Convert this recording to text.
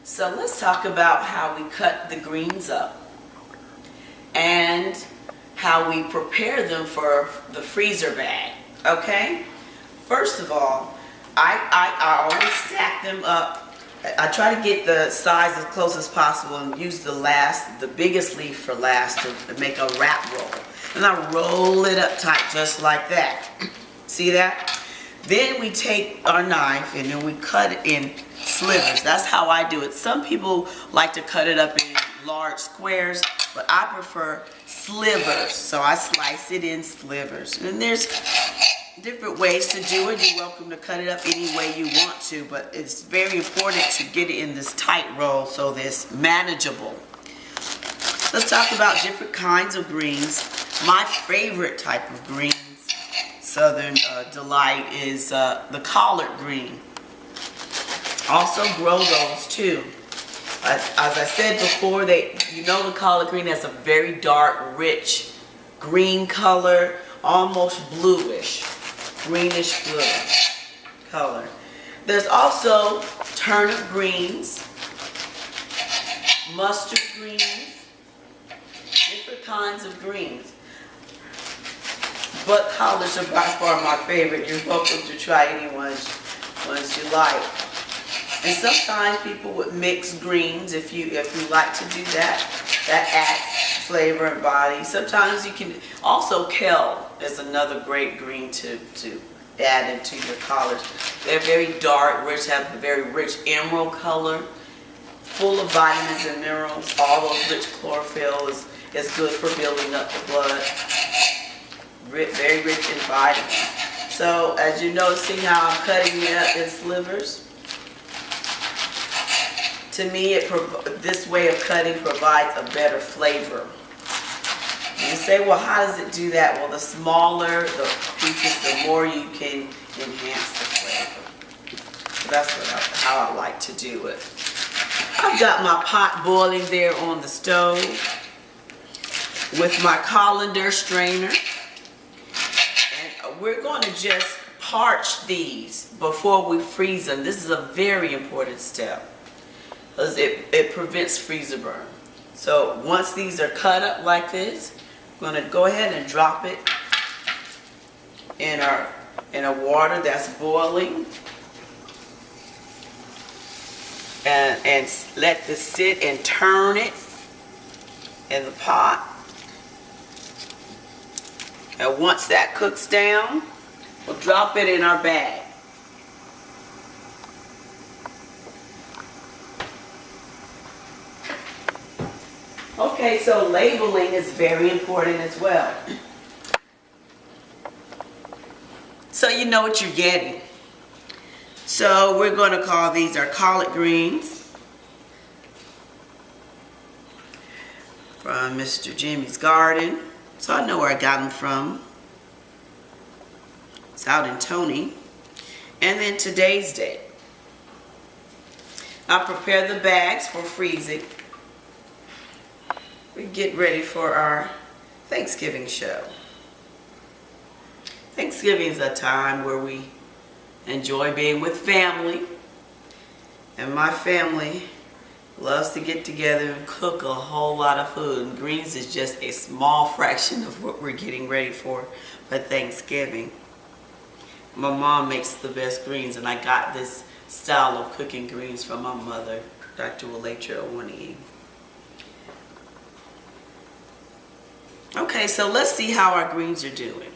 So let's talk about how we cut the greens up and how we prepare them for the freezer bag. Okay? First of all, I always stack them up. I try to get the size as close as possible and use the biggest leaf for last to make a wrap roll. And I roll it up tight just like that. See that? Then we take our knife and then we cut it in slivers. That's how I do it. Some people like to cut it up in large squares, but I prefer slivers. So I slice it in slivers. And there's different ways to do it. You're welcome to cut it up any way you want to, but it's very important to get it in this tight roll so that it's manageable. Let's talk about different kinds of greens. My favorite type of greens, Southern Delight, is the collard green. Also grow those too. As I said before, the collard green has a very dark, rich green color, almost bluish, greenish blue color. There's also turnip greens, mustard greens, different kinds of greens. But collards are by far my favorite. You're welcome to try any ones you like. And sometimes people would mix greens if you like to do that. That adds flavor and body. Sometimes you can also kale is another great green to add into your collards. They're very dark, have a very rich emerald color, full of vitamins and minerals. All those rich chlorophyll is good for building up the blood. Very rich in vitamins. So as you notice, see how I'm cutting it up in slivers? To me, this way of cutting provides a better flavor. You say, well, how does it do that? Well, the smaller the pieces, the more you can enhance the flavor. So that's how I like to do it. I've got my pot boiling there on the stove with my colander strainer. And we're going to just parch these before we freeze them. This is a very important step, because it prevents freezer burn. So once these are cut up like this, I'm going to go ahead and drop it in a water that's boiling, and let this sit and turn it in the pot. And once that cooks down, we'll drop it in our bag. Okay, so labeling is very important as well. So you know what you're getting. So we're going to call these our collard greens from Mr. Jimmy's garden. So I know where I got them from. It's out in Tony. And then today's date. I prepare the bags for freezing. We get ready for our Thanksgiving show. Thanksgiving is a time where we enjoy being with family. And my family loves to get together and cook a whole lot of food. And greens is just a small fraction of what we're getting ready for Thanksgiving. My mom makes the best greens, and I got this style of cooking greens from my mother, Dr. Waletra Owani. Okay, so let's see how our greens are doing.